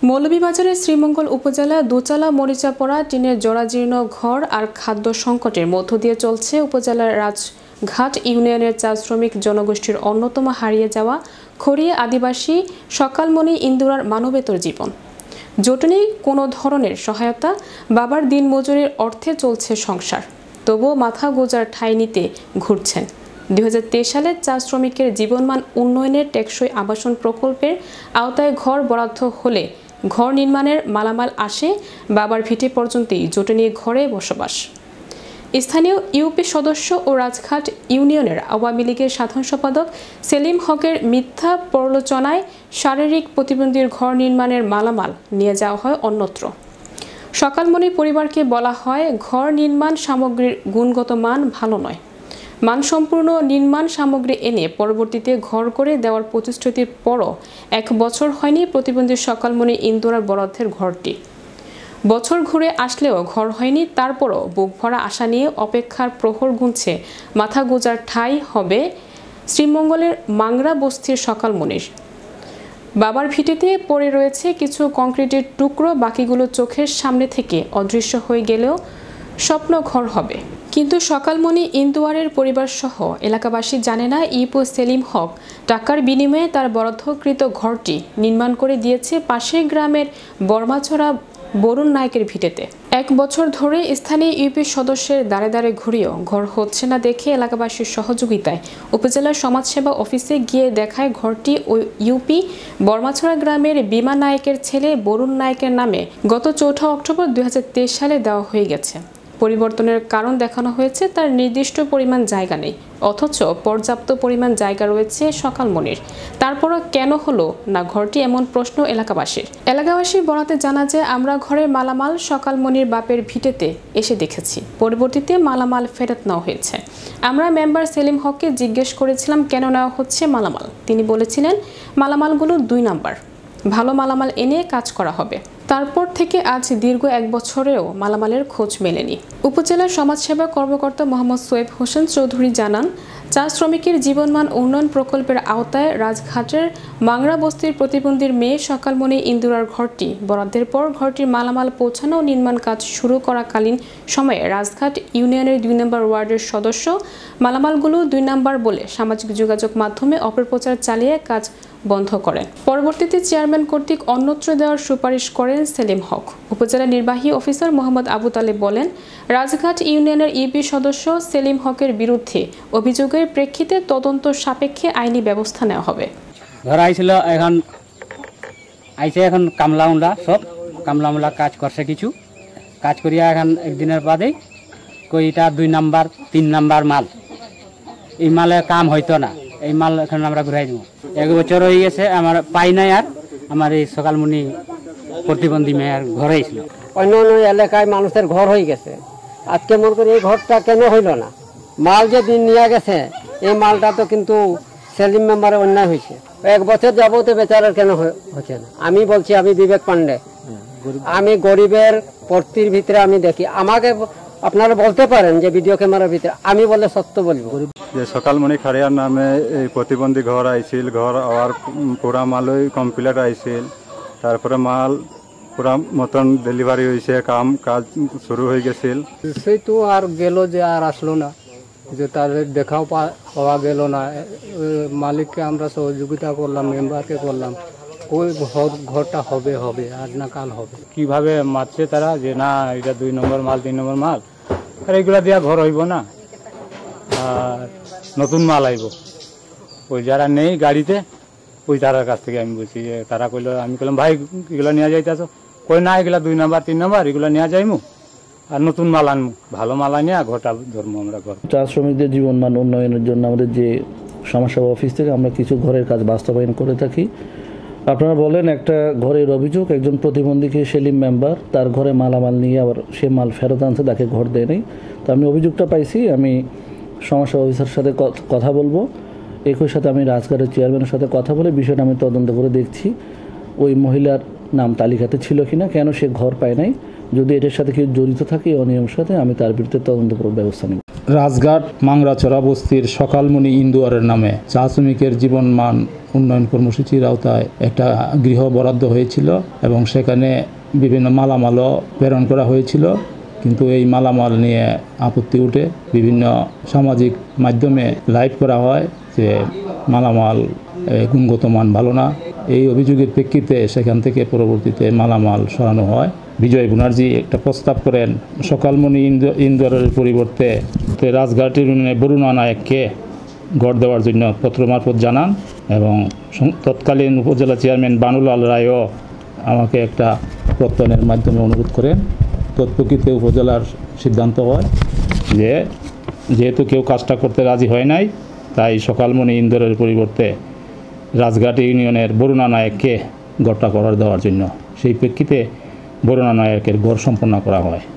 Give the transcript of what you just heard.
মৌলভীবাজারের শ্রীমঙ্গল উপজেলা দোচালা মরিচাপড়া টিনের জরাজীর্ণ ঘর আর খাদ্য সংকটের মধ্য দিয়ে চলছে উপজেলার রাজঘাট ইউনিয়নের চা শ্রমিক জনগোষ্ঠীর অন্যতম হারিয়ে যাওয়া খড়িয়া আদিবাসী সকালমণি ইন্দুরার মানবেতর জীবন। জোটনি কোনো ধরনের সহায়তা, বাবার দিনমজুরির অর্থে চলছে সংসার, তবুও মাথা গোজার ঠাঁই নিতে ঘুরছেন। 2023 সালে চা শ্রমিকের জীবনমান উন্নয়নের টেকসই আবাসন প্রকল্পের আওতায় ঘর বরাদ্দ হলে ঘর নির্মাণের মালামাল আসে বাবার ভিটে পর্যন্তই জোটনি ঘরে বসবাস। স্থানীয় ইউপি সদস্য ও রাজঘাট ইউনিয়নের আওয়ামী লীগের সাধারণ সম্পাদক সেলিম হকের মিথ্যা প্ররোচনায় শারীরিক প্রতিবন্ধীর ঘর নির্মাণের মালামাল নিয়ে যাওয়া হয় অন্যত্র। সকালমণি পরিবারকে বলা হয়, ঘর নির্মাণ সামগ্রীর গুণগত মান ভালো নয়। মানসম্পন্ন নির্মাণ সামগ্রী এনে পরবর্তীতে ঘর করে দেওয়ার প্রতিশ্রুতির পরও 1 বছর হয়নি প্রতিবন্ধী সকালমণি ইন্দুরার বরাদ্দের ঘরটি। বছর ঘুরে আসলেও ঘর হয়নি, তারপরও বুক ভরা আশা নিয়ে অপেক্ষার প্রহর গুনছে মাথা গোজার ঠাঁই হবে শ্রীমঙ্গলের মাংরা বস্তির সকালমণির। বাবার ভিটেতে পড়ে রয়েছে কিছু কংক্রিটের টুকরো, বাকিগুলো চোখের সামনে থেকে অদৃশ্য হয়ে গেলেও স্বপ্ন ঘর হবে। কিন্তু সকালমণি ইন্দুয়ারের পরিবার সহ এলাকাবাসী জানে না, ইপো সেলিম হক টাকার বিনিময়ে তার বরাদ্দকৃত ঘরটি নির্মাণ করে দিয়েছে পাশের গ্রামের বর্মাছড়া বরুণ নায়কের ভিটেতে। 1 বছর ধরে স্থানীয় ইউপি সদস্যের দ্বারে দ্বারে ঘুরিয়েও ঘর হচ্ছে না দেখে এলাকাবাসীর সহযোগিতায় উপজেলার সমাজসেবা অফিসে গিয়ে দেখায় ঘরটি ওই ইউপি বর্মাছড়া গ্রামের বিমা নায়কের ছেলে বরুণ নায়কের নামে গত 4 অক্টোবর 2023 সালে দেওয়া হয়ে গেছে। পরিবর্তনের কারণ দেখানো হয়েছে তার নির্দিষ্ট পরিমাণ জায়গা নেই, অথচ পর্যাপ্ত পরিমাণ জায়গা রয়েছে সকালমণির। তারপরও কেন হলো না ঘরটি, এমন প্রশ্ন এলাকাবাসীর বরাতে জানা যায়, আমরা ঘরের মালামাল সকালমণির বাপের ভিটেতে এসে দেখেছি, পরবর্তীতে মালামাল ফেরত নেওয়া হয়েছে। আমরা মেম্বার সেলিম হককে জিজ্ঞেস করেছিলাম কেন নেওয়া হচ্ছে মালামাল। তিনি বলেছিলেন মালামালগুলো 2 নাম্বার, ভালো মালামাল এনে কাজ করা হবে। তারপর থেকে আজ দীর্ঘ 1 বছরেও মালামালের খোঁজ মেলেনি। উপজেলার সমাজসেবা কর্মকর্তা মোহাম্মদ সোয়েব হোসেন চৌধুরী জানান, চা শ্রমিকের জীবনমান উন্নয়ন প্রকল্পের আওতায় রাজঘাটের মাংরা বস্তির প্রতিবন্ধীর মেয়ে সকালমণি ইন্দুরার ঘরটি বরাদ্দের পর ঘরটির মালামাল পৌঁছানো ও নির্মাণ কাজ শুরু করাকালীন সময়ে রাজঘাট ইউনিয়নের 2 নম্বর ওয়ার্ডের সদস্য মালামালগুলো 2 নাম্বার বলে সামাজিক যোগাযোগ মাধ্যমে অপপ্রচার চালিয়ে কাজ বন্ধ করেন। পরবর্তীতে চেয়ারম্যান কর্তৃক অন্যত্র দেওয়ার সুপারিশ করেন সেলিম হক। উপজেলা নির্বাহী অফিসার মোহাম্মদ আবু তালেব বলেন, রাজঘাট ইউনিয়নের ইপি সদস্য সেলিম হকের বিরুদ্ধে অভিযোগের প্রেক্ষিতে তদন্ত সাপেক্ষে আইনি ব্যবস্থা নেওয়া হবে। ধরা আইছিল, এখন কামলাউলা সব কামলাউলা কাজ করছে, কিছু কাজ করিয়া এখন একদিনের বাদেই কইটা 2 নাম্বার 3 নাম্বার মাল, এই মালে কাম হইতো না, এই মাল এখন আমরা ঘুরাই দেবো। 1 বছর হয়ে গেছে, আমার পাই নাই। আর আমার এই সকালমণি প্রতিবন্ধী মেয়ের ঘরে ছিল। অন্য অন্য এলাকায় মানুষের ঘর হয়ে গেছে, আজকে মনে করি এই ঘরটা কেন হইল না? মাল যে দিন নিয়ে গেছে, এই মালটা তো কিন্তু সেলিম মেম্বারে অন্যায় হয়েছে। 1 বছর যাবতে বেচারার কেন হচ্ছে না? আমি বলছি, আমি বিবেক পান্ডে, আমি গরিবের পর্তির ভিতরে আমি দেখি। আমাকে আপনারা বলতে পারেন যে ভিডিও ক্যামেরার ভিতরে, আমি বলে সত্য বলবো। যে সকালমণি খারিয়ার নামে এই প্রতিবন্ধী ঘর আইছিল, ঘর আর পুরা মালই কমপ্লিট আইছিল। তারপরে মাল পুরা মতন ডেলিভারি হয়েছে, কাজ শুরু হয়ে গেছিল। সেই তো আর গেল যে আর আসলো না, যে তার দেখাও পাওয়া গেল না। মালিককে আমরা সহযোগিতা করলাম, মেম্বারকে করলাম, ওই ঘরটা হবে আর না কাল হবে। কিভাবে মারছে তারা যে না এটা 2 নম্বর মাল 3 নম্বর মাল, আর এইগুলা দিয়া ঘর হইব না, আর নতুন মাল আইব। ওই যারা নেই গাড়িতে, ওই তারার কাছ থেকে আমি বলছি, যে তারা কইল, আমি কইলাম ভাই এগুলো নিয়ে যাইতেছো? কই না, এগুলা 2 নম্বর 3 নম্বর এগুলো নিয়ে যাইমু, আর নতুন মাল আনমু, ভালো মাল আনিয়া ঘরটা ধরবো আমরা। ঘর চা শ্রমিকদের জীবনমান উন্নয়নের জন্য আমাদের যে সমাজসেবা অফিস থেকে আমরা কিছু ঘরের কাজ বাস্তবায়ন করে থাকি। আপনারা বলেন, একটা ঘরের অভিযোগ, একজন প্রতিবন্ধীকে সেলিম মেম্বার তার ঘরে মালামাল নিয়ে আবার সে মাল ফেরত আনছে, তাকে ঘর দেয় নাই। তো আমি অভিযোগটা পাইছি, আমি সমাজসেবা অফিসার সাথে কথা বলবো, একই সাথে আমি রাজঘাটের চেয়ারম্যানের সাথে কথা বলে বিষয়টা আমি তদন্ত করে দেখছি ওই মহিলার নাম তালিকাতে ছিল কিনা, কেন সে ঘর পায় নাই। যদি এটার সাথে কেউ জড়িত থাকে অনিয়মের সাথে, আমি তার বিরুদ্ধে তদন্তপূর্বক ব্যবস্থা নেব। রাজঘাট মাংরাচড়া বস্তির সকালমণি ইন্দুয়ারের নামে চা শ্রমিকের জীবনমান উন্নয়ন কর্মসূচির আওতায় একটা গৃহ বরাদ্দ হয়েছিল এবং সেখানে বিভিন্ন মালামালও প্রেরণ করা হয়েছিল, কিন্তু এই মালামাল নিয়ে আপত্তি উঠে বিভিন্ন সামাজিক মাধ্যমে লাইভ করা হয় যে মালামাল গুণগত মান ভালো না। এই অভিযোগের প্রেক্ষিতে সেখান থেকে পরবর্তীতে মালামাল সরানো হয়। বিজয় ব্যানার্জি একটা প্রস্তাব করেন সকালমণি ইন্দোরের পরিবর্তে রাজঘাট ইউনিয়নের বরুণা নায়ককে ঘর দেওয়ার জন্য পত্র মারফত জানান এবং তৎকালীন উপজেলা চেয়ারম্যান বানুলাল রায়ও আমাকে একটা প্রত্যয়নের মাধ্যমে অনুরোধ করেন। তৎপ্রকৃতে উপজেলার সিদ্ধান্ত হয় যে যেহেতু কেউ কাজটা করতে রাজি হয় নাই, তাই সকালমণি ইন্দোরের পরিবর্তে রাজঘাট ইউনিয়নের বরুণা নায়ককে ঘরটা করার দেওয়ার জন্য সেই প্রেক্ষিতে বরুণা নায়কের ঘর সম্পন্ন করা হয়।